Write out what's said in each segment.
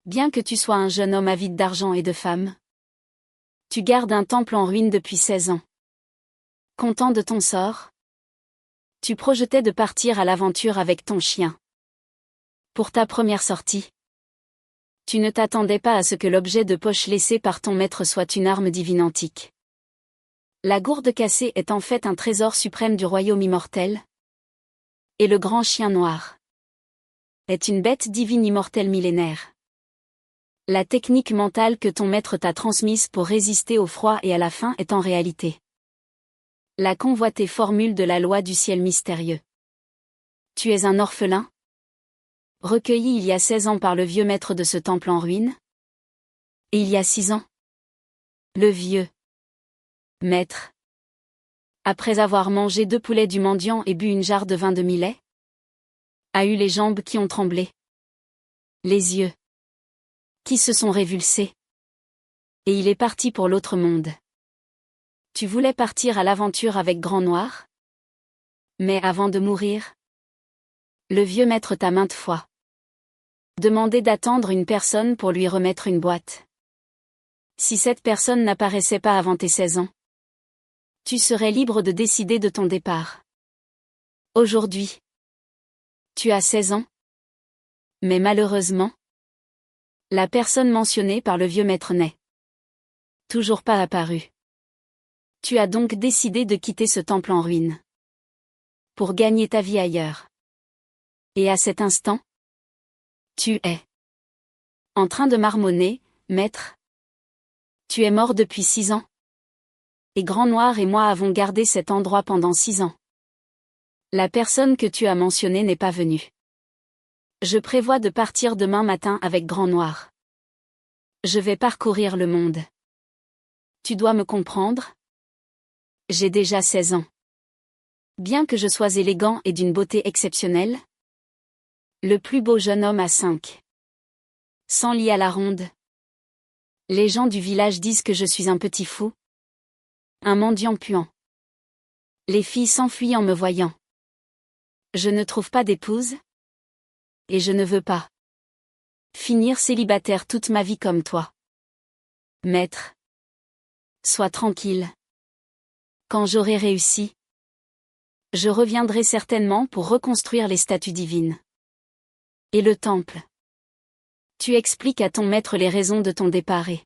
Bien que tu sois un jeune homme avide d'argent et de femmes, tu gardes un temple en ruine depuis 16 ans. Content de ton sort? Tu projetais de partir à l'aventure avec ton chien. Pour ta première sortie, tu ne t'attendais pas à ce que l'objet de poche laissé par ton maître soit une arme divine antique. La gourde cassée est en fait un trésor suprême du royaume immortel. Et le grand chien noir est une bête divine immortelle millénaire. La technique mentale que ton maître t'a transmise pour résister au froid et à la faim est en réalité la convoitée formule de la loi du ciel mystérieux. Tu es un orphelin, recueilli il y a 16 ans par le vieux maître de ce temple en ruine. Et il y a 6 ans, le vieux maître, après avoir mangé 2 poulets du mendiant et bu une jarre de vin de millet, a eu les jambes qui ont tremblé, les yeux qui se sont révulsés. Et il est parti pour l'autre monde. Tu voulais partir à l'aventure avec Grand Noir? Mais avant de mourir, le vieux maître t'a maintes fois demandé d'attendre une personne pour lui remettre une boîte. Si cette personne n'apparaissait pas avant tes 16 ans, tu serais libre de décider de ton départ. Aujourd'hui, tu as 16 ans. Mais malheureusement, la personne mentionnée par le vieux maître n'est toujours pas apparue. Tu as donc décidé de quitter ce temple en ruine pour gagner ta vie ailleurs. Et à cet instant, tu es en train de marmonner, maître. Tu es mort depuis 6 ans. Et Grand Noir et moi avons gardé cet endroit pendant 6 ans. La personne que tu as mentionnée n'est pas venue. Je prévois de partir demain matin avec Grand Noir. Je vais parcourir le monde. Tu dois me comprendre? J'ai déjà 16 ans. Bien que je sois élégant et d'une beauté exceptionnelle, le plus beau jeune homme à 5 100 lit à la ronde. Les gens du village disent que je suis un petit fou, un mendiant puant. Les filles s'enfuient en me voyant. Je ne trouve pas d'épouse, et je ne veux pas finir célibataire toute ma vie comme toi. Maître, sois tranquille. Quand j'aurai réussi, je reviendrai certainement pour reconstruire les statues divines. Et le temple. Tu expliques à ton maître les raisons de ton départ et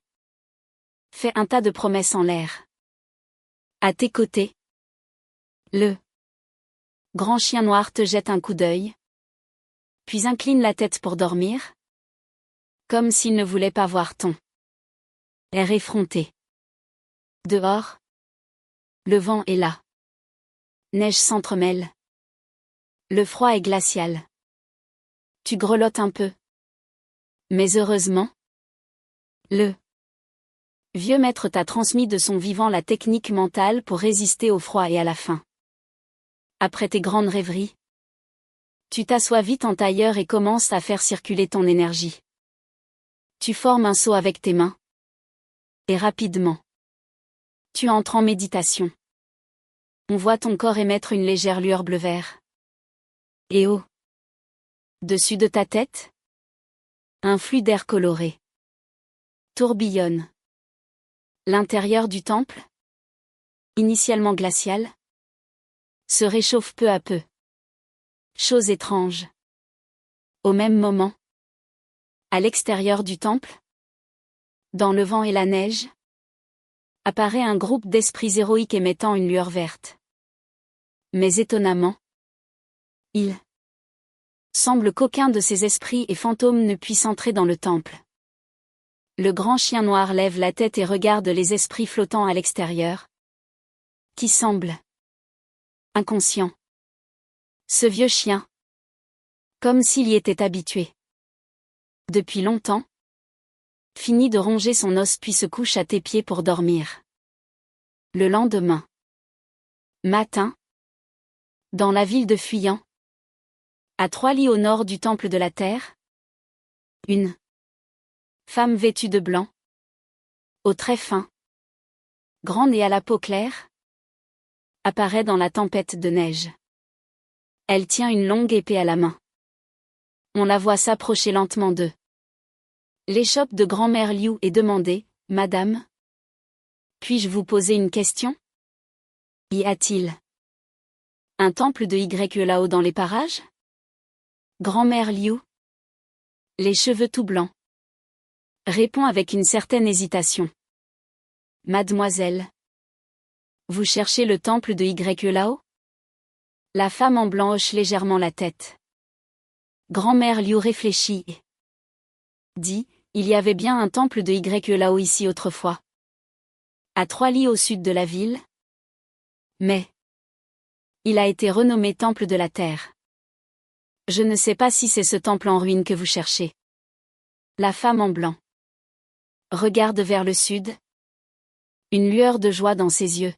fais un tas de promesses en l'air. À tes côtés, le grand chien noir te jette un coup d'œil, puis incline la tête pour dormir, comme s'il ne voulait pas voir ton air effronté. Dehors, le vent est là. Neige s'entremêle. Le froid est glacial. Tu grelottes un peu. Mais heureusement, le vieux maître t'a transmis de son vivant la technique mentale pour résister au froid et à la faim. Après tes grandes rêveries, tu t'assois vite en tailleur et commences à faire circuler ton énergie. Tu formes un seau avec tes mains. Et rapidement, tu entres en méditation. On voit ton corps émettre une légère lueur bleu-vert. Et au-dessus de ta tête, un flux d'air coloré tourbillonne. L'intérieur du temple, initialement glacial, se réchauffe peu à peu. Chose étrange. Au même moment, à l'extérieur du temple, dans le vent et la neige, apparaît un groupe d'esprits héroïques émettant une lueur verte. Mais étonnamment, il semble qu'aucun de ces esprits et fantômes ne puisse entrer dans le temple. Le grand chien noir lève la tête et regarde les esprits flottants à l'extérieur, qui semblent inconscients. Ce vieux chien, comme s'il y était habitué depuis longtemps, finit de ronger son os puis se couche à tes pieds pour dormir. Le lendemain matin, dans la ville de Fuyant, à 3 lits au nord du temple de la terre, une femme vêtue de blanc, aux traits fins, grande et à la peau claire, apparaît dans la tempête de neige. Elle tient une longue épée à la main. On la voit s'approcher lentement d'eux. L'échoppe de grand-mère Liu est demandée, « Madame, puis-je vous poser une question? Y a-t-il un temple de Yue-Lao dans les parages? » Grand-mère Liu, les cheveux tout blancs, répond avec une certaine hésitation. « Mademoiselle, vous cherchez le temple de Yue-Lao? » La femme en blanc hoche légèrement la tête. Grand-mère Liu réfléchit et dit, « Il y avait bien un temple de Yue-Lao ici autrefois. À 3 lis au sud de la ville. Mais il a été renommé Temple de la Terre. Je ne sais pas si c'est ce temple en ruine que vous cherchez. » La femme en blanc regarde vers le sud. Une lueur de joie dans ses yeux.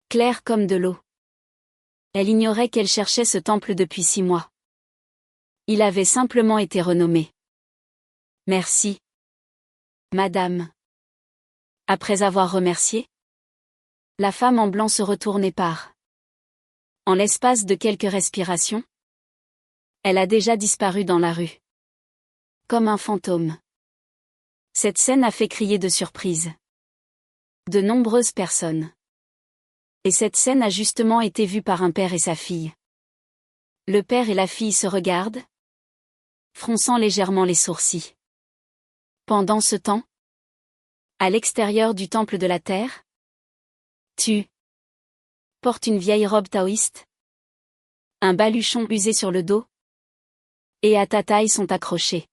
Claire comme de l'eau. Elle ignorait qu'elle cherchait ce temple depuis 6 mois. Il avait simplement été renommé. « Merci. Madame. » Après avoir remercié, la femme en blanc se retourne et part. En l'espace de quelques respirations, elle a déjà disparu dans la rue. Comme un fantôme. Cette scène a fait crier de surprise de nombreuses personnes. Et cette scène a justement été vue par un père et sa fille. Le père et la fille se regardent, fronçant légèrement les sourcils. Pendant ce temps, à l'extérieur du temple de la terre, tu portes une vieille robe taoïste, un baluchon usé sur le dos, et à ta taille sont accrochés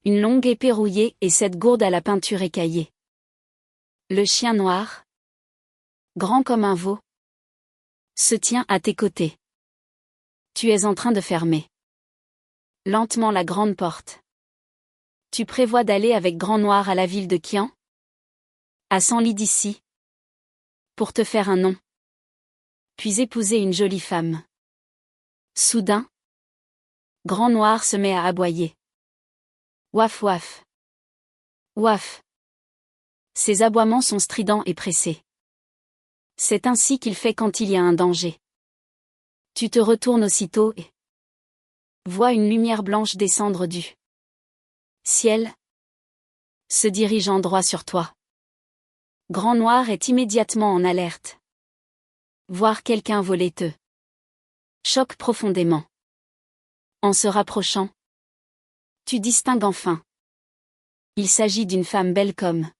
une longue épée rouillée et 7 gourdes à la peinture écaillée. Le chien noir, grand comme un veau, se tient à tes côtés. Tu es en train de fermer lentement la grande porte. Tu prévois d'aller avec Grand Noir à la ville de Qian? À 100 lis d'ici? Pour te faire un nom. Puis épouser une jolie femme. Soudain, Grand Noir se met à aboyer. Waf waf. Waf. Ses aboiements sont stridents et pressés. C'est ainsi qu'il fait quand il y a un danger. Tu te retournes aussitôt et vois une lumière blanche descendre du ciel, se dirigeant droit sur toi. Grand Noir est immédiatement en alerte. Voir quelqu'un voler te choque profondément. En se rapprochant, tu distingues enfin. Il s'agit d'une femme belle comme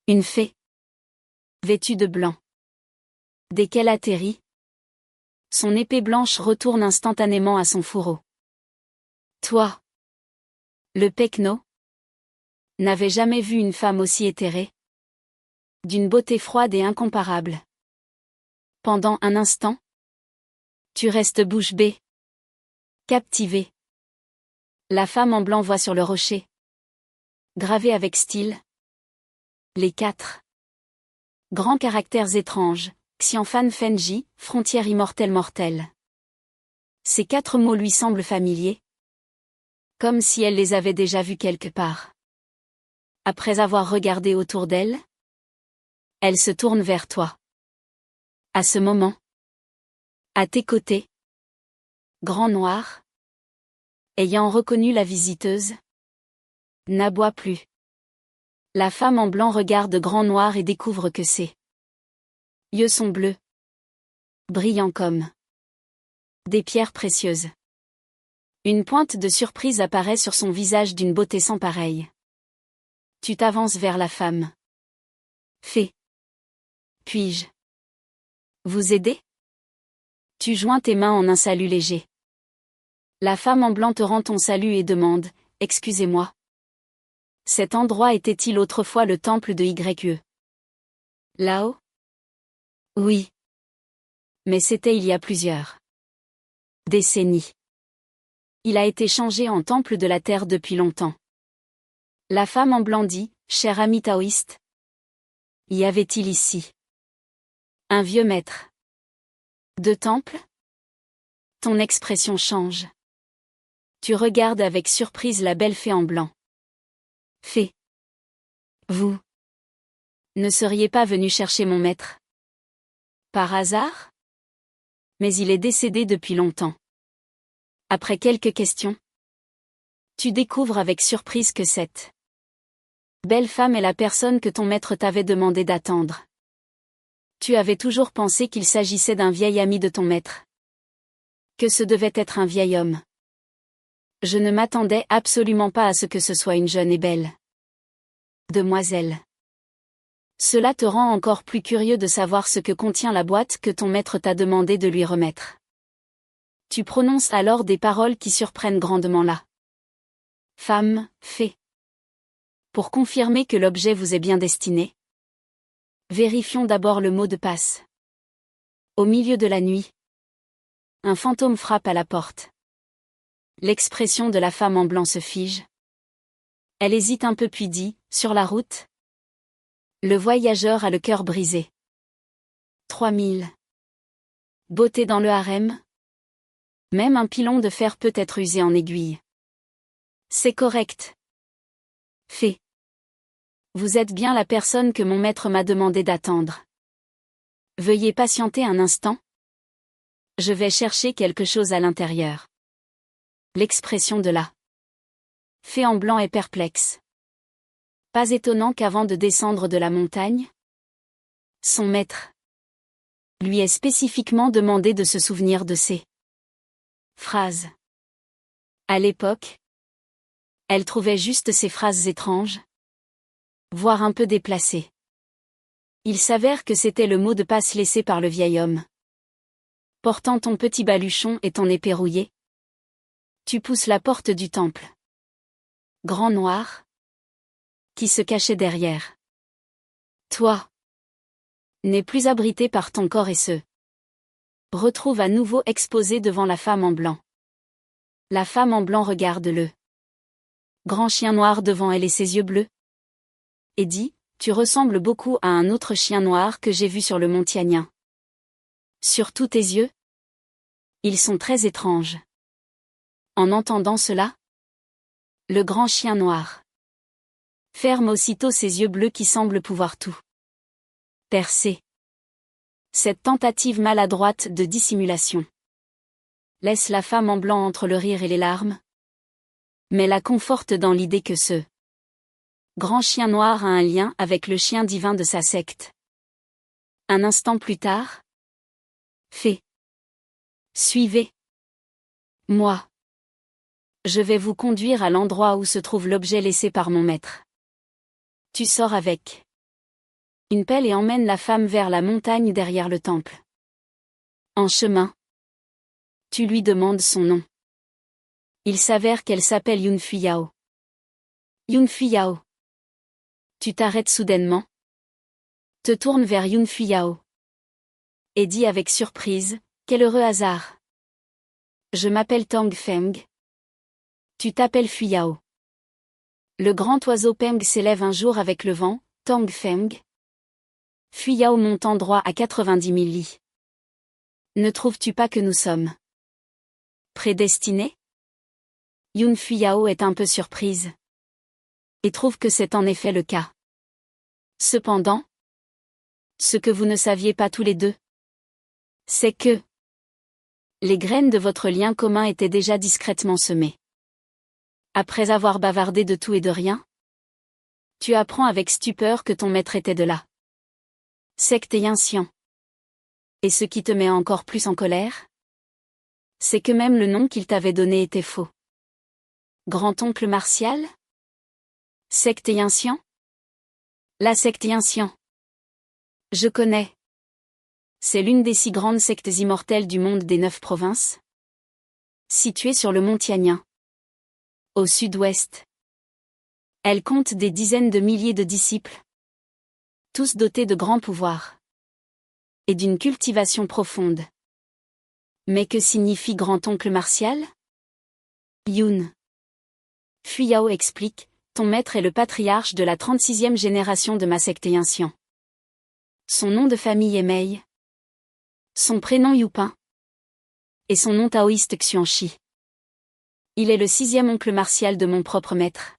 une fée, vêtue de blanc. Dès qu'elle atterrit, son épée blanche retourne instantanément à son fourreau. Toi, le Pekno, n'avais jamais vu une femme aussi éthérée, d'une beauté froide et incomparable. Pendant un instant, tu restes bouche bée, captivé. La femme en blanc voit sur le rocher, gravé avec style, les 4 grands caractères étranges, Xianfan Fenji, frontière immortelle mortelle. Ces 4 mots lui semblent familiers, comme si elle les avait déjà vus quelque part. Après avoir regardé autour d'elle, elle se tourne vers toi. À ce moment, à tes côtés, Grand Noir, ayant reconnu la visiteuse, n'aboie plus. La femme en blanc regarde Grand Noir et découvre que ses yeux sont bleus, brillants comme des pierres précieuses. Une pointe de surprise apparaît sur son visage d'une beauté sans pareille. Tu t'avances vers la femme. Fée. Puis-je vous aider? Tu joins tes mains en un salut léger. La femme en blanc te rend ton salut et demande, « Excusez-moi. Cet endroit était-il autrefois le temple de Yue? Là-haut? Oui. Mais c'était il y a plusieurs décennies. Il a été changé en temple de la terre depuis longtemps. » La femme en blanc dit, « Cher ami taoïste, y avait-il ici un vieux maître de temple? » Ton expression change. Tu regardes avec surprise la belle fée en blanc. Fée. Vous ne seriez pas venu chercher mon maître? Par hasard? Mais il est décédé depuis longtemps. Après quelques questions, Tu découvres avec surprise que cette belle femme est la personne que ton maître t'avait demandé d'attendre. Tu avais toujours pensé qu'il s'agissait d'un vieil ami de ton maître. Que ce devait être un vieil homme. Je ne m'attendais absolument pas à ce que ce soit une jeune et belle demoiselle. Cela te rend encore plus curieux de savoir ce que contient la boîte que ton maître t'a demandé de lui remettre. Tu prononces alors des paroles qui surprennent grandement la femme, fée. Pour confirmer que l'objet vous est bien destiné, vérifions d'abord le mot de passe. Au milieu de la nuit, un fantôme frappe à la porte. L'expression de la femme en blanc se fige. Elle hésite un peu puis dit, sur la route. Le voyageur a le cœur brisé. 3000. Beauté dans le harem. Même un pilon de fer peut être usé en aiguille. C'est correct. Fée. Vous êtes bien la personne que mon maître m'a demandé d'attendre. Veuillez patienter un instant. Je vais chercher quelque chose à l'intérieur. L'expression de la fée en blanc est perplexe. Pas étonnant qu'avant de descendre de la montagne, son maître lui ait spécifiquement demandé de se souvenir de ces phrases. À l'époque, elle trouvait juste ces phrases étranges, voire un peu déplacées. Il s'avère que c'était le mot de passe laissé par le vieil homme. Portant ton petit baluchon et ton épée rouillée, tu pousses la porte du temple. Grand noir, qui se cachait derrière toi, n'est plus abrité par ton corps et se retrouve à nouveau exposé devant la femme en blanc. La femme en blanc regarde le grand chien noir devant elle et ses yeux bleus, et dit, tu ressembles beaucoup à un autre chien noir que j'ai vu sur le mont Tianyin. Surtout tes yeux. Ils sont très étranges. En entendant cela, le grand chien noir ferme aussitôt ses yeux bleus qui semblent pouvoir tout percer. Cette tentative maladroite de dissimulation laisse la femme en blanc entre le rire et les larmes, mais la conforte dans l'idée que ce grand chien noir a un lien avec le chien divin de sa secte. Un instant plus tard, fée. Suivez. Moi. Je vais vous conduire à l'endroit où se trouve l'objet laissé par mon maître. Tu sors avec une pelle et emmènes la femme vers la montagne derrière le temple. En chemin, tu lui demandes son nom. Il s'avère qu'elle s'appelle Yunfu Yao. Yunfu Yao. Tu t'arrêtes soudainement, te tournes vers Yunfu Yao et dis avec surprise, quel heureux hasard. Je m'appelle Tang Feng. Tu t'appelles Fuyao. Le grand oiseau Peng s'élève un jour avec le vent, Tang Feng. Fuyao montant droit à 90 000 lits. Ne trouves-tu pas que nous sommes prédestinés? Yun Fuyao est un peu surprise et trouve que c'est en effet le cas. Cependant, ce que vous ne saviez pas tous les deux, c'est que les graines de votre lien commun étaient déjà discrètement semées. Après avoir bavardé de tout et de rien, tu apprends avec stupeur que ton maître était de la secte Yincian. Et ce qui te met encore plus en colère, c'est que même le nom qu'il t'avait donné était faux. Grand-oncle Martial? Secte Yincian? La secte Yincian. Je connais. C'est l'une des 6 grandes sectes immortelles du monde des 9 provinces, située sur le mont Tianyin, au sud-ouest. Elle compte des dizaines de milliers de disciples, tous dotés de grands pouvoirs et d'une cultivation profonde. Mais que signifie grand-oncle Martial? Yun Fuyao explique, ton maître est le patriarche de la 36e génération de ma secte Yincian. Son nom de famille est Mei. Son prénom Yupin. Et son nom taoïste Xuanxi. Il est le 6e oncle Martial de mon propre maître.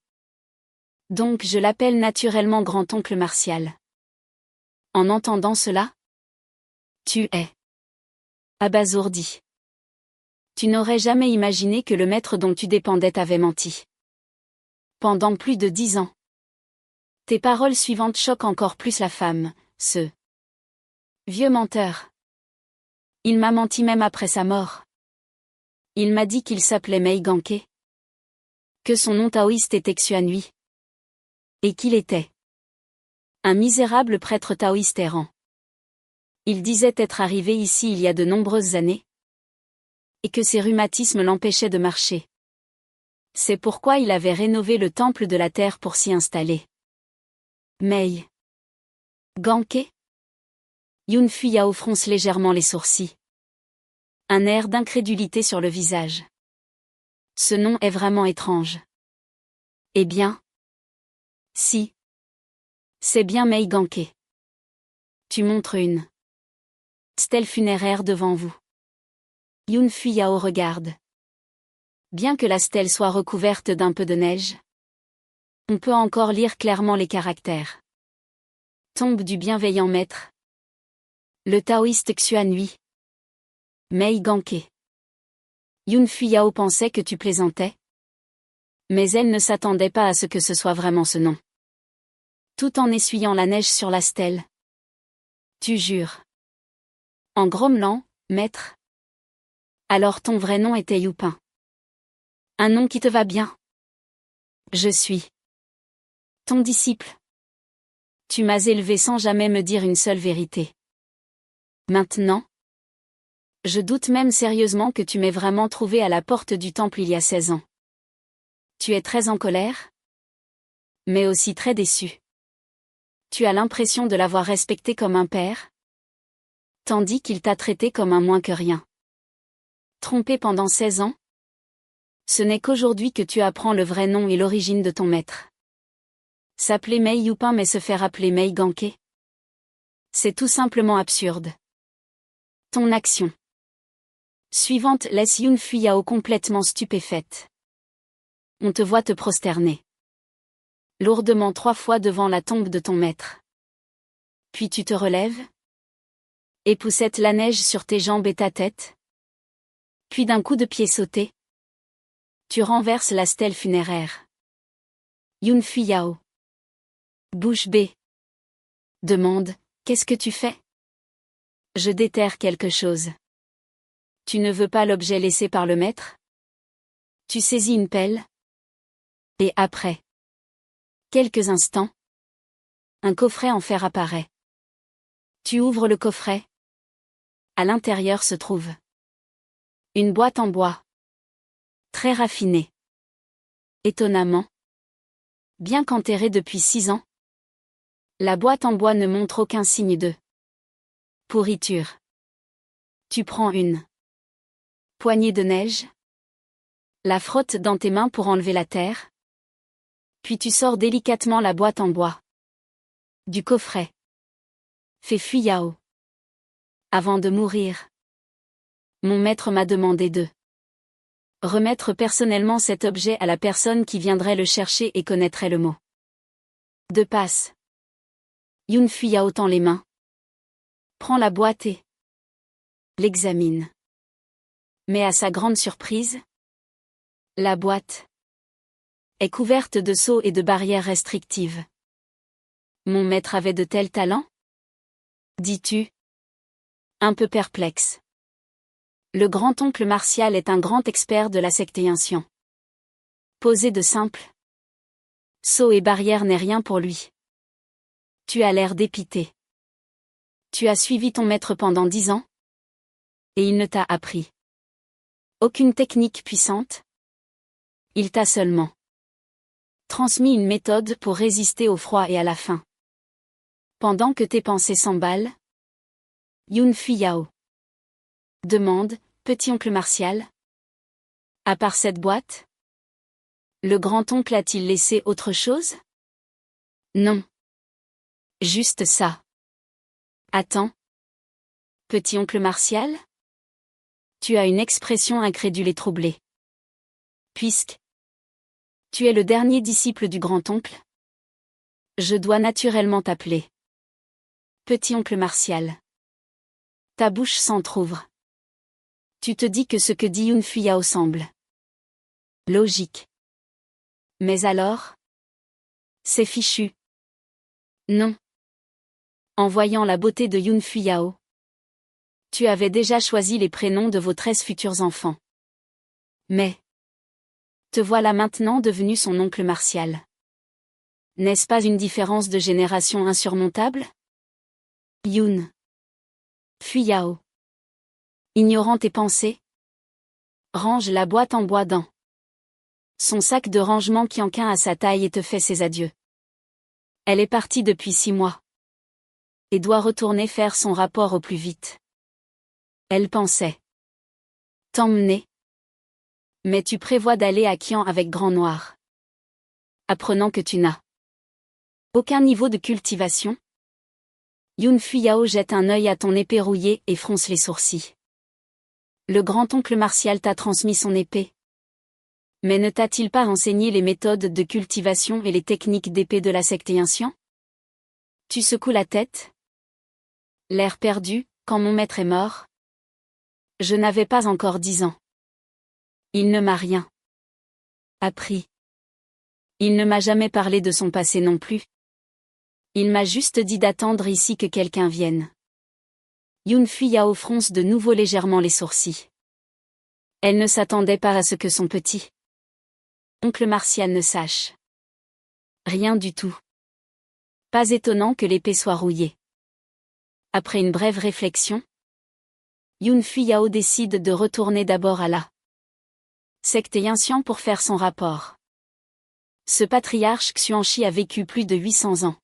Donc je l'appelle naturellement grand-oncle Martial. En entendant cela, tu es abasourdi. Tu n'aurais jamais imaginé que le maître dont tu dépendais t'avait menti. Pendant plus de 10 ans. Tes paroles suivantes choquent encore plus la femme, ce vieux menteur. Il m'a menti même après sa mort. Il m'a dit qu'il s'appelait Mei Ganke. Que son nom taoïste était Xuanhui. Et qu'il était un misérable prêtre taoïste errant. Il disait être arrivé ici il y a de nombreuses années. Et que ses rhumatismes l'empêchaient de marcher. C'est pourquoi il avait rénové le temple de la terre pour s'y installer. Mei Ganke. Yun Fuyao fronce légèrement les sourcils. Un air d'incrédulité sur le visage. Ce nom est vraiment étrange. Eh bien. Si. C'est bien Mei Ganke. Tu montres une stèle funéraire devant vous. Yun Fuyao regarde. Bien que la stèle soit recouverte d'un peu de neige, on peut encore lire clairement les caractères. Tombe du bienveillant maître. Le taoïste Xuanhui. Mei Ganke. Yun Fuyao pensait que tu plaisantais. Mais elle ne s'attendait pas à ce que ce soit vraiment ce nom. Tout en essuyant la neige sur la stèle. Tu jures. En grommelant, maître. Alors ton vrai nom était Youpin. Un nom qui te va bien. Je suis ton disciple. Tu m'as élevé sans jamais me dire une seule vérité. Maintenant, je doute même sérieusement que tu m'aies vraiment trouvé à la porte du temple il y a 16 ans. Tu es très en colère, mais aussi très déçu. Tu as l'impression de l'avoir respecté comme un père, tandis qu'il t'a traité comme un moins que rien. Trompé pendant 16 ans, ce n'est qu'aujourd'hui que tu apprends le vrai nom et l'origine de ton maître. S'appeler Mei Youpin mais se faire appeler Mei Ganke. C'est tout simplement absurde. Ton action suivante laisse Yun Fuyao complètement stupéfaite. On te voit te prosterner lourdement 3 fois devant la tombe de ton maître. Puis tu te relèves, époussettes la neige sur tes jambes et ta tête. Puis d'un coup de pied sauté, tu renverses la stèle funéraire. Yun Fuyao. Bouche bée. Demande, qu'est-ce que tu fais? Je déterre quelque chose. Tu ne veux pas l'objet laissé par le maître? Tu saisis une pelle. Et après quelques instants, un coffret en fer apparaît. Tu ouvres le coffret. À l'intérieur se trouve une boîte en bois. Très raffinée. Étonnamment. Bien qu'enterrée depuis 6 ans, la boîte en bois ne montre aucun signe de pourriture. Tu prends une poignée de neige, la frottes dans tes mains pour enlever la terre, puis tu sors délicatement la boîte en bois du coffret. Fais Fuyao. Avant de mourir, mon maître m'a demandé de remettre personnellement cet objet à la personne qui viendrait le chercher et connaîtrait le mot de passe. Yun Fuyao tend les mains. Prend la boîte et l'examine. Mais à sa grande surprise, la boîte est couverte de sceaux et de barrières restrictives. Mon maître avait de tels talents? Dis-tu? Un peu perplexe. Le grand-oncle Martial est un grand expert de la secte Yincian. Poser de simples sceaux et barrières n'est rien pour lui. Tu as l'air dépité. Tu as suivi ton maître pendant 10 ans? Et il ne t'a appris aucune technique puissante? Il t'a seulement transmis une méthode pour résister au froid et à la faim. Pendant que tes pensées s'emballent, Yun Fuyao demande, petit-oncle Martial. À part cette boîte, le grand-oncle a-t-il laissé autre chose? Non. Juste ça. Attends. Petit-oncle Martial? Tu as une expression incrédule et troublée. Puisque tu es le dernier disciple du grand-oncle, je dois naturellement t'appeler petit-oncle Martial. Ta bouche s'entr'ouvre. Tu te dis que ce que dit Yun Fuyao semble logique. Mais alors? C'est fichu. Non. En voyant la beauté de Yun Fuyao, tu avais déjà choisi les prénoms de vos 13 futurs enfants. Mais te voilà maintenant devenu son oncle Martial. N'est-ce pas une différence de génération insurmontable? Yun Fuyao. Ignorant tes pensées, range la boîte en bois dans son sac de rangement qui enquin à sa taille et te fait ses adieux. Elle est partie depuis 6 mois. Et doit retourner faire son rapport au plus vite. Elle pensait t'emmener. Mais tu prévois d'aller à Qian avec Grand Noir. Apprenant que tu n'as aucun niveau de cultivation. Yun Fuyao jette un œil à ton épée rouillée et fronce les sourcils. Le grand-oncle Martial t'a transmis son épée. Mais ne t'a-t-il pas enseigné les méthodes de cultivation et les techniques d'épée de la secte Yincian? Tu secoues la tête? L'air perdu, quand mon maître est mort? Je n'avais pas encore 10 ans. Il ne m'a rien appris. Il ne m'a jamais parlé de son passé non plus. Il m'a juste dit d'attendre ici que quelqu'un vienne. Yun Fuyao fronce de nouveau légèrement les sourcils. Elle ne s'attendait pas à ce que son petit oncle Martial ne sache rien du tout. Pas étonnant que l'épée soit rouillée. Après une brève réflexion, Yun Fuyao décide de retourner d'abord à la secte Yincian pour faire son rapport. Ce patriarche Xuanxi a vécu plus de 800 ans.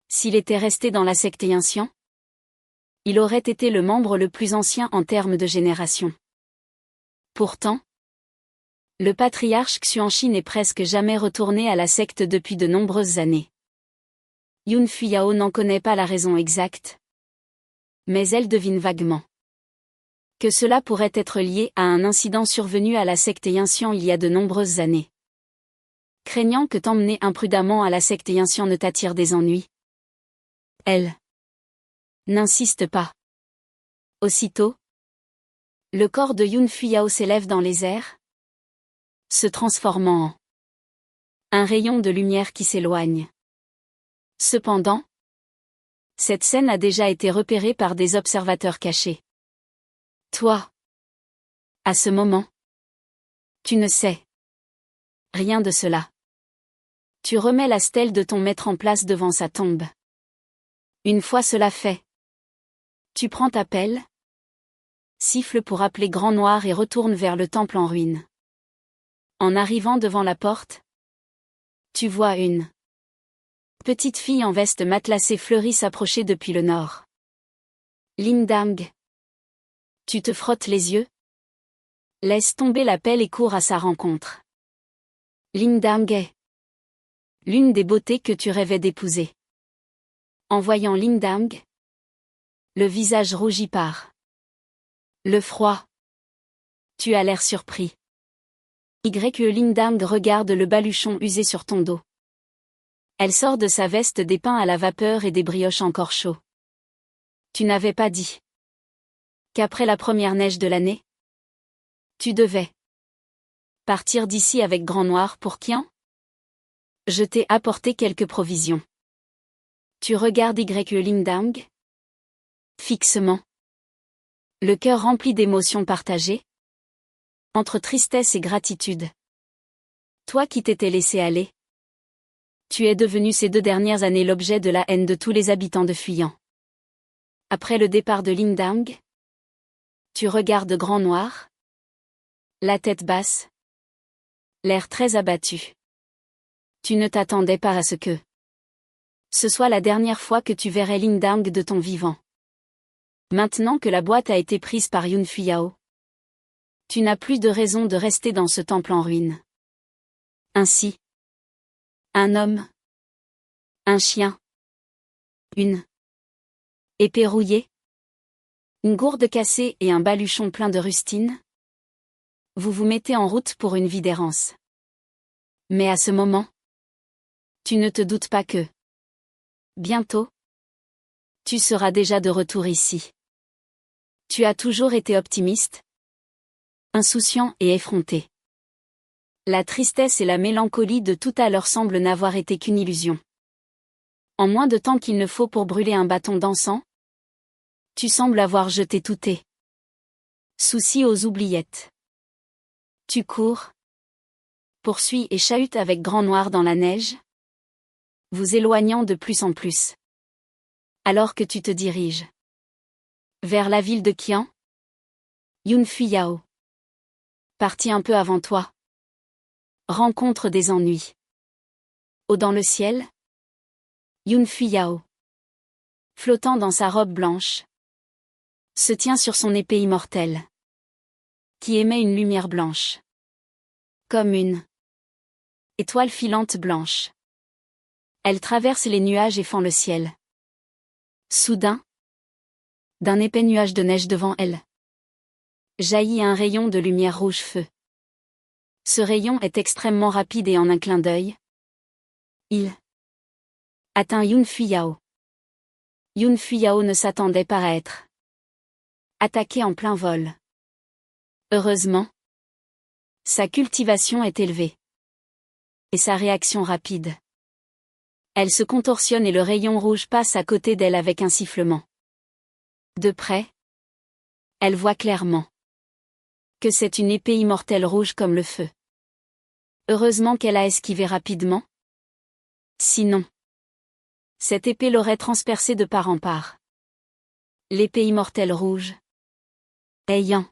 S'il était resté dans la secte Yincian, il aurait été le membre le plus ancien en termes de génération. Pourtant, le patriarche Xuanxi n'est presque jamais retourné à la secte depuis de nombreuses années. Yun Fuyao n'en connaît pas la raison exacte, mais elle devine vaguement que cela pourrait être lié à un incident survenu à la secte Yincian il y a de nombreuses années. Craignant que t'emmener imprudemment à la secte Yincian ne t'attire des ennuis, elle n'insiste pas. Aussitôt, le corps de Yun Fuyao s'élève dans les airs, se transformant en un rayon de lumière qui s'éloigne. Cependant, cette scène a déjà été repérée par des observateurs cachés. Toi, à ce moment, tu ne sais rien de cela. Tu remets la stèle de ton maître en place devant sa tombe. Une fois cela fait, tu prends ta pelle, siffle pour appeler Grand Noir et retourne vers le temple en ruine. En arrivant devant la porte, tu vois une petite fille en veste matelassée fleurie s'approcher depuis le nord. Lindang. Tu te frottes les yeux? Laisse tomber la pelle et cours à sa rencontre. Lindang est l'une des beautés que tu rêvais d'épouser. En voyant Lindang, le visage rougi par le froid. Tu as l'air surpris. Lindang regarde le baluchon usé sur ton dos. Elle sort de sa veste des pains à la vapeur et des brioches encore chauds. Tu n'avais pas dit qu'après la première neige de l'année, tu devais partir d'ici avec Grand Noir pour Qian? Je t'ai apporté quelques provisions. Tu regardes Lindang fixement. Le cœur rempli d'émotions partagées, entre tristesse et gratitude. Toi qui t'étais laissé aller, tu es devenu ces 2 dernières années l'objet de la haine de tous les habitants de Fuyang. Après le départ de Lindang, tu regardes Grand Noir, la tête basse, l'air très abattu. Tu ne t'attendais pas à ce que ce soit la dernière fois que tu verrais Lindang de ton vivant. Maintenant que la boîte a été prise par Yun Fuyao, tu n'as plus de raison de rester dans ce temple en ruine. Ainsi, un homme, un chien, une épée rouillée, une gourde cassée et un baluchon plein de rustines. Vous vous mettez en route pour une vie d'errance. Mais à ce moment, tu ne te doutes pas que bientôt, tu seras déjà de retour ici. Tu as toujours été optimiste, insouciant et effronté. La tristesse et la mélancolie de tout à l'heure semblent n'avoir été qu'une illusion. En moins de temps qu'il ne faut pour brûler un bâton d'encens, tu sembles avoir jeté tous tes soucis aux oubliettes. Tu cours, poursuis et chahutes avec grand noir dans la neige, vous éloignant de plus en plus. Alors que tu te diriges vers la ville de Qian, Yunfu Yao, parti un peu avant toi, rencontre des ennuis. Haut dans le ciel, Yunfu Yao, flottant dans sa robe blanche, se tient sur son épée immortelle, qui émet une lumière blanche, comme une étoile filante blanche. Elle traverse les nuages et fend le ciel. Soudain, d'un épais nuage de neige devant elle, jaillit un rayon de lumière rouge-feu. Ce rayon est extrêmement rapide et en un clin d'œil, il atteint Yunfu Yao. Yunfu Yao ne s'attendait pas à être attaqué en plein vol. Heureusement, sa cultivation est élevée. Et sa réaction rapide. Elle se contorsionne et le rayon rouge passe à côté d'elle avec un sifflement. De près, elle voit clairement que c'est une épée immortelle rouge comme le feu. Heureusement qu'elle a esquivé rapidement. Sinon, cette épée l'aurait transpercée de part en part. L'épée immortelle rouge, ayant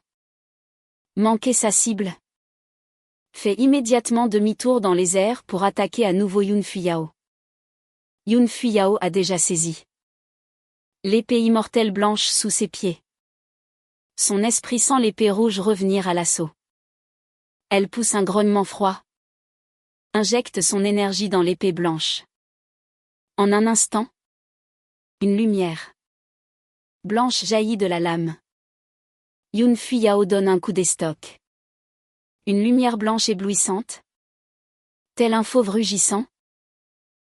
manqué sa cible, fait immédiatement demi-tour dans les airs pour attaquer à nouveau Yunfu Yao. Yunfu Yao a déjà saisi l'épée immortelle blanche sous ses pieds. Son esprit sent l'épée rouge revenir à l'assaut. Elle pousse un grognement froid, injecte son énergie dans l'épée blanche. En un instant, une lumière blanche jaillit de la lame. Yunfu Yao donne un coup d'estoc. Une lumière blanche éblouissante, tel un fauve rugissant,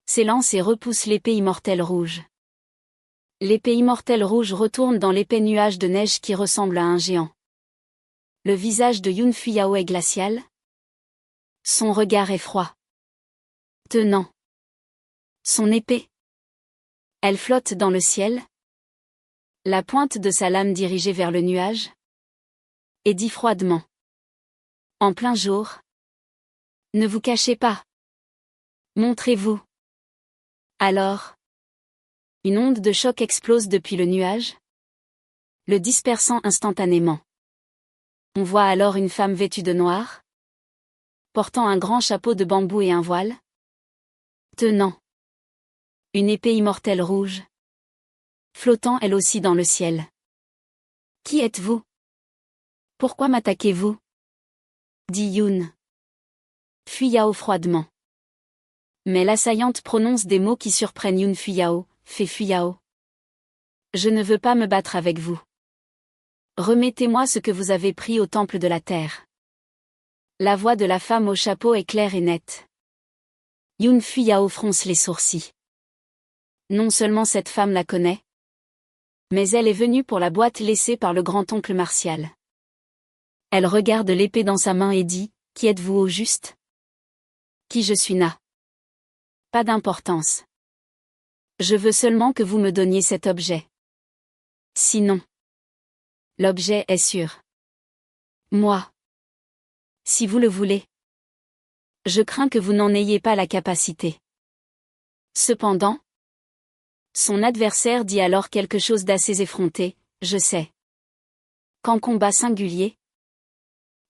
s'élance et repousse l'épée immortelle rouge. L'épée immortelle rouge retourne dans l'épais nuage de neige qui ressemble à un géant. Le visage de Yunfu Yao est glacial. Son regard est froid. Tenant son épée, elle flotte dans le ciel, la pointe de sa lame dirigée vers le nuage, et dit froidement: en plein jour, ne vous cachez pas. Montrez-vous. Alors, une onde de choc explose depuis le nuage, le dispersant instantanément. On voit alors une femme vêtue de noir, portant un grand chapeau de bambou et un voile, tenant une épée immortelle rouge, flottant elle aussi dans le ciel. Qui êtes-vous? Pourquoi m'attaquez-vous? Dit Yun Fu Yao froidement. Mais l'assaillante prononce des mots qui surprennent Yunfu Yao, fait Fu Yao. Je ne veux pas me battre avec vous. Remettez-moi ce que vous avez pris au temple de la terre. La voix de la femme au chapeau est claire et nette. Yunfu Yao fronce les sourcils. Non seulement cette femme la connaît, mais elle est venue pour la boîte laissée par le grand-oncle Martial. Elle regarde l'épée dans sa main et dit: qui êtes-vous au juste? Qui je suis n'a pas d'importance. Je veux seulement que vous me donniez cet objet. Sinon, l'objet est sûr. Moi. Si vous le voulez. Je crains que vous n'en ayez pas la capacité. Cependant, son adversaire dit alors quelque chose d'assez effronté: je sais qu'en combat singulier,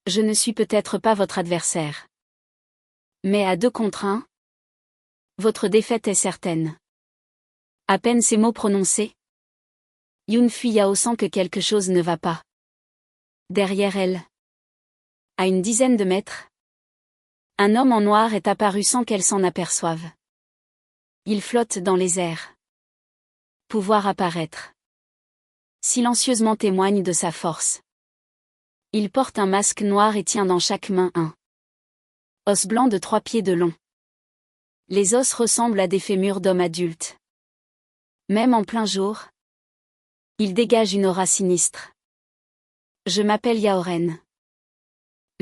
je ne suis peut-être pas votre adversaire. Mais à 2 contre 1, votre défaite est certaine. À peine ces mots prononcés, Yunfu Yao sent que quelque chose ne va pas. Derrière elle, à une dizaine de mètres, un homme en noir est apparu sans qu'elle s'en aperçoive. Il flotte dans les airs. Pouvoir apparaître silencieusement témoigne de sa force. Il porte un masque noir et tient dans chaque main un os blanc de 3 pieds de long. Les os ressemblent à des fémurs d'hommes adultes. Même en plein jour, il dégage une aura sinistre. Je m'appelle Yaoren.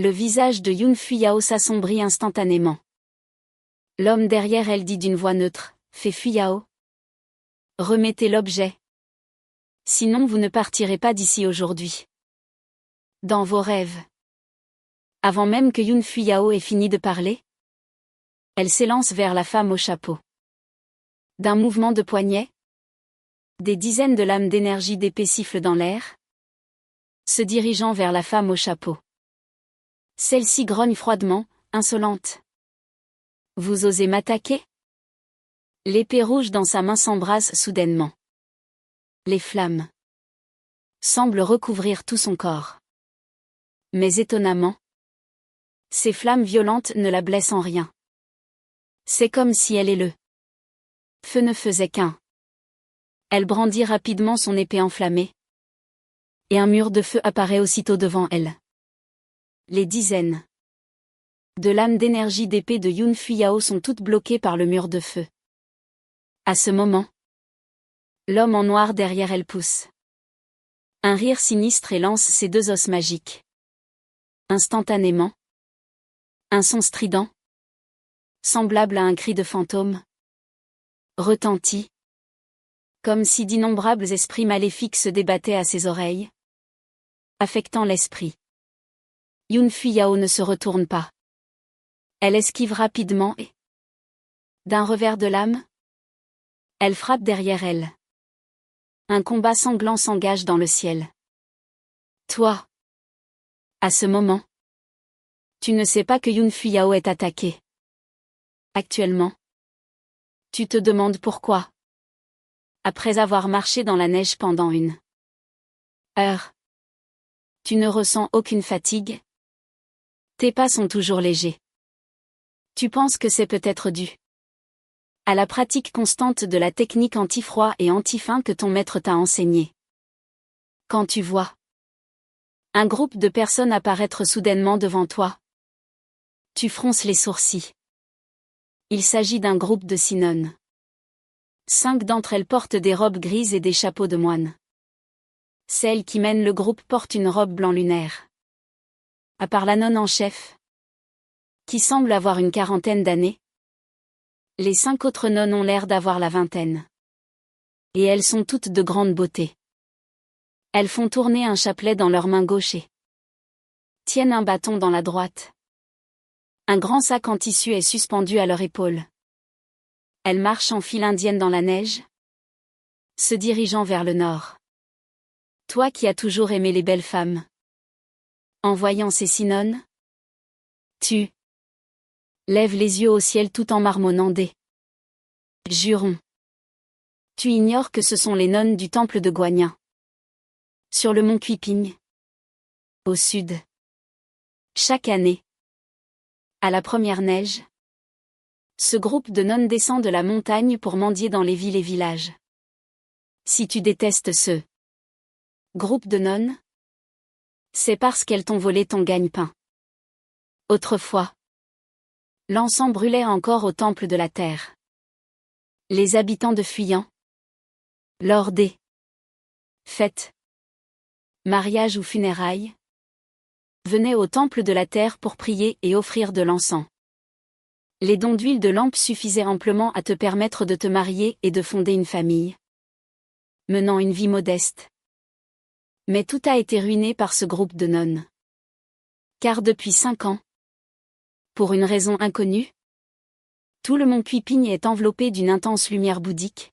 Le visage de Yun Fuyao s'assombrit instantanément. L'homme derrière elle dit d'une voix neutre, « Fei Fuyao. Remettez l'objet. Sinon vous ne partirez pas d'ici aujourd'hui. Dans vos rêves. » Avant même que Yun Fuyao ait fini de parler, elle s'élance vers la femme au chapeau. D'un mouvement de poignet, des dizaines de lames d'énergie d'épée sifflent dans l'air, se dirigeant vers la femme au chapeau. Celle-ci grogne froidement, insolente. « Vous osez m'attaquer ?» L'épée rouge dans sa main s'embrase soudainement. Les flammes semblent recouvrir tout son corps. Mais étonnamment, ces flammes violentes ne la blessent en rien. C'est comme si elle et le feu ne faisaient qu'un. Elle brandit rapidement son épée enflammée. Et un mur de feu apparaît aussitôt devant elle. Les dizaines de lames d'énergie d'épée de Yun Fuyao sont toutes bloquées par le mur de feu. À ce moment, l'homme en noir derrière elle pousse un rire sinistre et lance ses deux os magiques. Instantanément, un son strident, semblable à un cri de fantôme, retentit, comme si d'innombrables esprits maléfiques se débattaient à ses oreilles, affectant l'esprit. Yun Fuyao ne se retourne pas. Elle esquive rapidement et, d'un revers de lame, elle frappe derrière elle. Un combat sanglant s'engage dans le ciel. Toi. À ce moment, tu ne sais pas que Yun Fuyao est attaqué. Actuellement, tu te demandes pourquoi. Après avoir marché dans la neige pendant une heure, tu ne ressens aucune fatigue. Tes pas sont toujours légers. Tu penses que c'est peut-être dû à la pratique constante de la technique anti-froid et anti-faim que ton maître t'a enseigné. Quand tu vois un groupe de personnes apparaître soudainement devant toi, tu fronces les sourcils. Il s'agit d'un groupe de 6 nonnes. 5 d'entre elles portent des robes grises et des chapeaux de moine. Celle qui mène le groupe porte une robe blanc lunaire. À part la nonne en chef, qui semble avoir une quarantaine d'années, les 5 autres nonnes ont l'air d'avoir la vingtaine. Et elles sont toutes de grande beauté. Elles font tourner un chapelet dans leur main gauche et tiennent un bâton dans la droite. Un grand sac en tissu est suspendu à leur épaule. Elles marchent en file indienne dans la neige, se dirigeant vers le nord. Toi qui as toujours aimé les belles femmes, en voyant ces 6 nonnes, tu lèves les yeux au ciel tout en marmonnant des jurons. Tu ignores que ce sont les nonnes du temple de Guanyin. Sur le mont Kuiping, au sud. Chaque année, à la première neige, ce groupe de nonnes descend de la montagne pour mendier dans les villes et villages. Si tu détestes ce groupe de nonnes, c'est parce qu'elles t'ont volé ton gagne-pain. Autrefois, l'encens brûlait encore au temple de la terre. Les habitants de Fuyang, lors des fêtes, mariages ou funérailles, venaient au temple de la terre pour prier et offrir de l'encens. Les dons d'huile de lampe suffisaient amplement à te permettre de te marier et de fonder une famille, menant une vie modeste. Mais tout a été ruiné par ce groupe de nonnes. Car depuis 5 ans, pour une raison inconnue, tout le mont Kuiping est enveloppé d'une intense lumière bouddhique,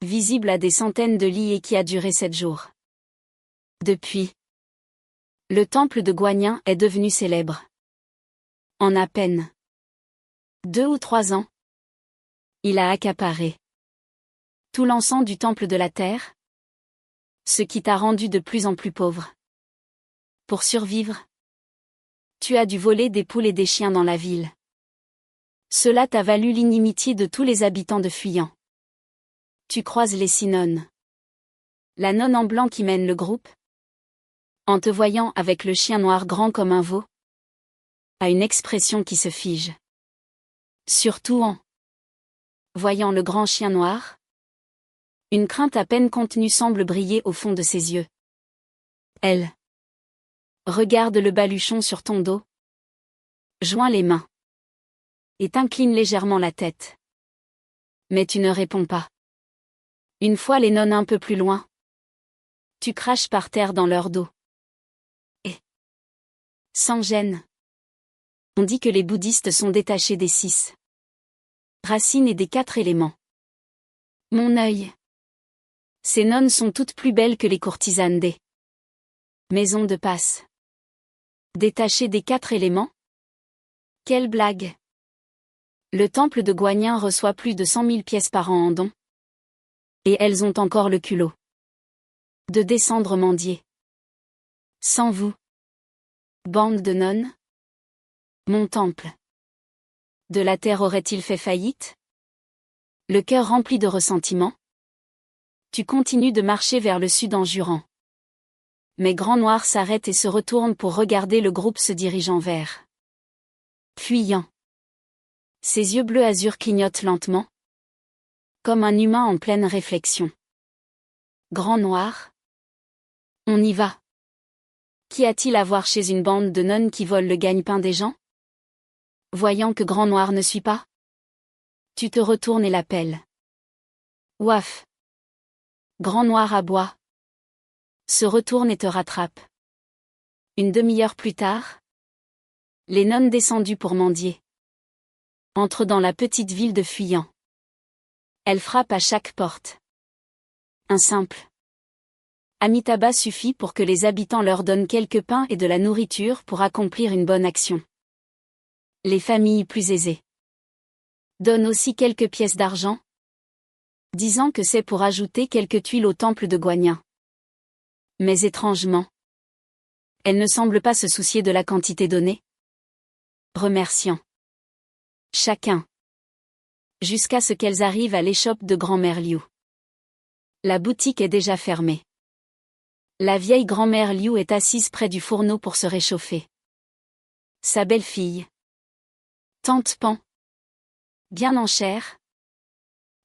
visible à des centaines de li et qui a duré 7 jours. Depuis, le temple de Guanyin est devenu célèbre. En à peine 2 ou 3 ans, il a accaparé tout l'encens du temple de la terre, ce qui t'a rendu de plus en plus pauvre. Pour survivre, tu as dû voler des poules et des chiens dans la ville. Cela t'a valu l'inimitié de tous les habitants de Fuyang. Tu croises les 6 nonnes. La nonne en blanc qui mène le groupe, en te voyant avec le chien noir grand comme un veau, a une expression qui se fige. Surtout en voyant le grand chien noir, une crainte à peine contenue semble briller au fond de ses yeux. Elle Regarde le baluchon sur ton dos. Joins les mains. Et t'incline légèrement la tête. Mais tu ne réponds pas. Une fois les nonnes un peu plus loin, tu craches par terre dans leur dos. Et, sans gêne, on dit que les bouddhistes sont détachés des 6 racines et des 4 éléments. Mon œil. Ces nonnes sont toutes plus belles que les courtisanes des maisons de passe. Détachées des 4 éléments? Quelle blague! Le temple de Guanyin reçoit plus de 100 000 pièces par an en dons. Et elles ont encore le culot de descendre mendier. Sans vous, bande de nonnes, mon temple de la terre aurait-il fait faillite? Le cœur rempli de ressentiment, tu continues de marcher vers le sud en jurant. Mais Grand Noir s'arrête et se retourne pour regarder le groupe se dirigeant vers fuyant. Ses yeux bleu azur clignotent lentement, comme un humain en pleine réflexion. Grand Noir? On y va. Qu'y a-t-il à voir chez une bande de nonnes qui volent le gagne-pain des gens? Voyant que Grand Noir ne suit pas, tu te retournes et l'appelles. Ouaf. Grand Noir aboie. Se retourne et te rattrape. Une demi-heure plus tard, les nonnes descendues pour mendier entrent dans la petite ville de Fuyant. Elles frappent à chaque porte. Un simple Amitabha suffit pour que les habitants leur donnent quelques pains et de la nourriture pour accomplir une bonne action. Les familles plus aisées donnent aussi quelques pièces d'argent, disant que c'est pour ajouter quelques tuiles au temple de Guanyin. Mais étrangement, elles ne semblent pas se soucier de la quantité donnée, remerciant chacun, jusqu'à ce qu'elles arrivent à l'échoppe de grand-mère Liu. La boutique est déjà fermée. La vieille grand-mère Liu est assise près du fourneau pour se réchauffer. Sa belle-fille, Tante Pan, bien en chair,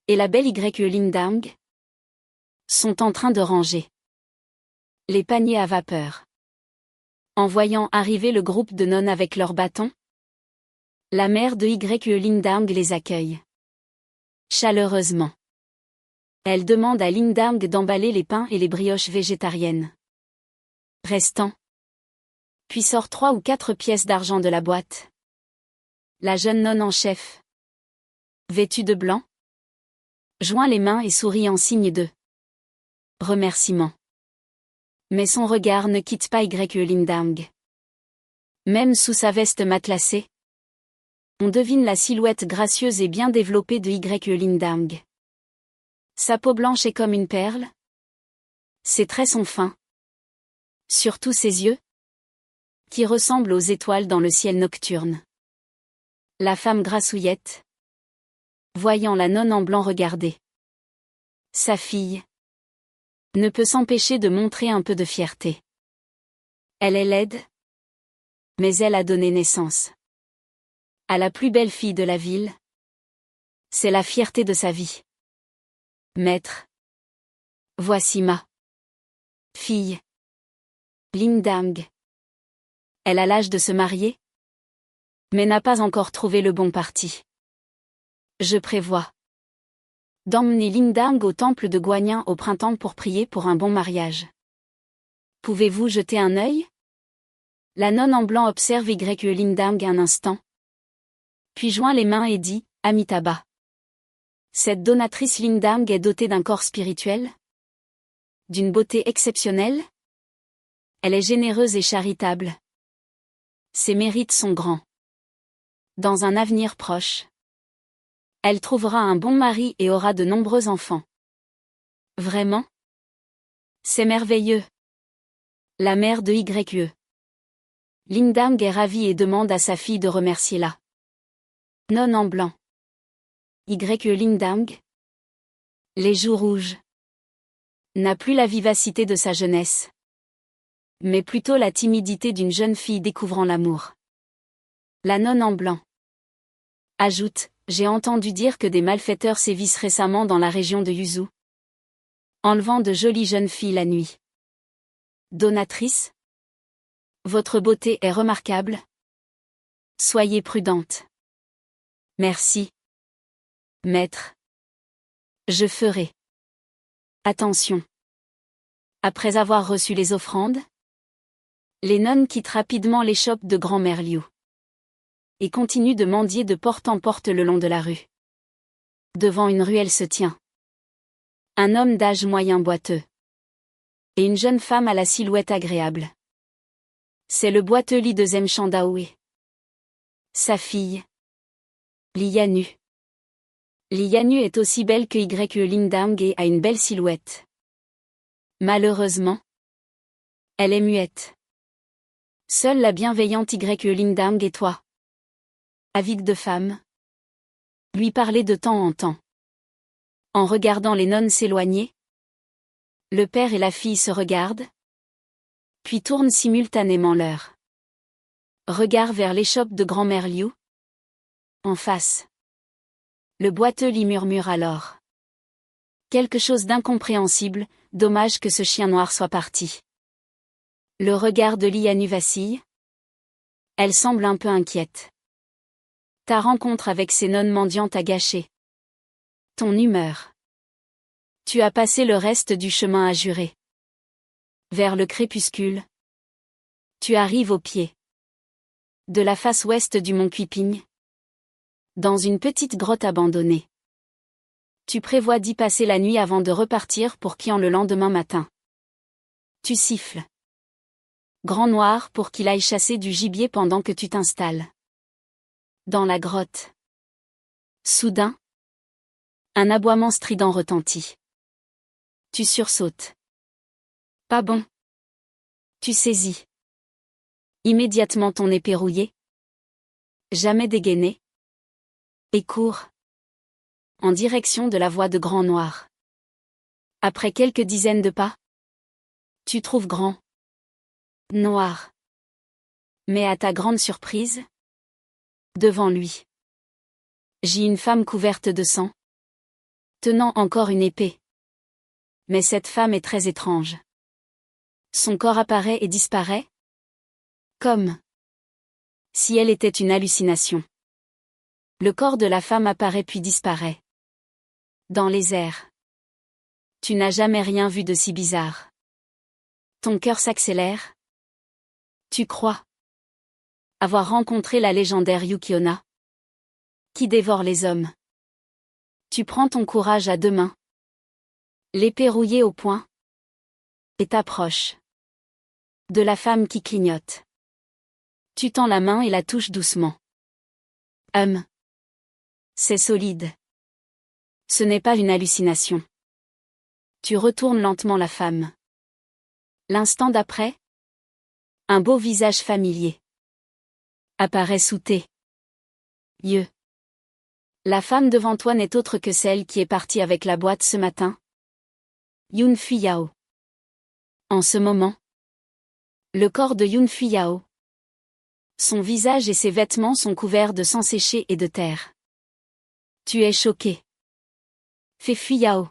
et la belle Y Lindang sont en train de ranger les paniers à vapeur. En voyant arriver le groupe de nonnes avec leurs bâtons, la mère de Y Lindang les accueille chaleureusement. Elle demande à Lindang d'emballer les pains et les brioches végétariennes restant, puis sort 3 ou 4 pièces d'argent de la boîte. La jeune nonne en chef, vêtue de blanc, joint les mains et sourit en signe de remerciement. Mais son regard ne quitte pas Y Lindang. Même sous sa veste matelassée, on devine la silhouette gracieuse et bien développée de Y Lindang. Sa peau blanche est comme une perle. Ses traits sont fins. Surtout ses yeux, qui ressemblent aux étoiles dans le ciel nocturne. La femme grassouillette, voyant la nonne en blanc regarder sa fille, ne peut s'empêcher de montrer un peu de fierté. Elle est laide, mais elle a donné naissance à la plus belle fille de la ville. C'est la fierté de sa vie. Maître, voici ma fille, Lindang. Elle a l'âge de se marier, mais n'a pas encore trouvé le bon parti. Je prévois d'emmener Lindang au temple de Guanyin au printemps pour prier pour un bon mariage. Pouvez-vous jeter un œil? La nonne en blanc observe Y Lindang un instant, puis joint les mains et dit, Amitabha. Cette donatrice Lindang est dotée d'un corps spirituel, d'une beauté exceptionnelle. Elle est généreuse et charitable. Ses mérites sont grands. Dans un avenir proche, elle trouvera un bon mari et aura de nombreux enfants. Vraiment? C'est merveilleux. La mère de Y. Lindang est ravie et demande à sa fille de remercier la nonne en blanc. Y Lindang, les joues rouges, n'a plus la vivacité de sa jeunesse, mais plutôt la timidité d'une jeune fille découvrant l'amour. La nonne en blanc ajoute, j'ai entendu dire que des malfaiteurs sévissent récemment dans la région de Yuzu, enlevant de jolies jeunes filles la nuit. Donatrice? Votre beauté est remarquable. Soyez prudente. Merci. Maître. Je ferai. Attention. Après avoir reçu les offrandes, les nonnes quittent rapidement l'échoppe de grand-mère Liu et continuent de mendier de porte en porte le long de la rue. Devant une ruelle se tient un homme d'âge moyen boiteux et une jeune femme à la silhouette agréable. C'est le boiteux Li de Zemchandaoui. Sa fille, Li Yanu. Li Yanu est aussi belle que Lindang et a une belle silhouette. Malheureusement, elle est muette. Seule la bienveillante Lindang et toi, avide de femme, lui parlait de temps en temps. En regardant les nonnes s'éloigner, le père et la fille se regardent, puis tournent simultanément leur regard vers l'échoppe de grand-mère Liu. En face, le boiteux Li murmure alors quelque chose d'incompréhensible, dommage que ce chien noir soit parti. Le regard de Li Yanu vacille. Elle semble un peu inquiète. Ta rencontre avec ces nonnes mendiantes a gâché ton humeur. Tu as passé le reste du chemin à jurer. Vers le crépuscule, tu arrives au pied de la face ouest du mont Kuiping, dans une petite grotte abandonnée. Tu prévois d'y passer la nuit avant de repartir pour Qian le lendemain matin. Tu siffles Grand Noir pour qu'il aille chasser du gibier pendant que tu t'installes dans la grotte. Soudain, un aboiement strident retentit. Tu sursautes. Pas bon. Tu saisis immédiatement ton épée rouillée, jamais dégainée, et cours en direction de la voie de Grand Noir. Après quelques dizaines de pas, tu trouves Grand Noir. Mais à ta grande surprise, devant lui gît une femme couverte de sang, tenant encore une épée. Mais cette femme est très étrange. Son corps apparaît et disparaît, comme si elle était une hallucination. Le corps de la femme apparaît puis disparaît dans les airs. Tu n'as jamais rien vu de si bizarre. Ton cœur s'accélère. Tu crois avoir rencontré la légendaire Yukiona, qui dévore les hommes. Tu prends ton courage à deux mains, l'épée rouillée au poing, et t'approches de la femme qui clignote. Tu tends la main et la touches doucement. C'est solide. Ce n'est pas une hallucination. Tu retournes lentement la femme. L'instant d'après, un beau visage familier apparaît sous tes yeux. La femme devant toi n'est autre que celle qui est partie avec la boîte ce matin. Yun Fuyao. En ce moment, le corps de Yun Fuyao, son visage et ses vêtements sont couverts de sang séché et de terre. Tu es choqué. Fei Fuyao.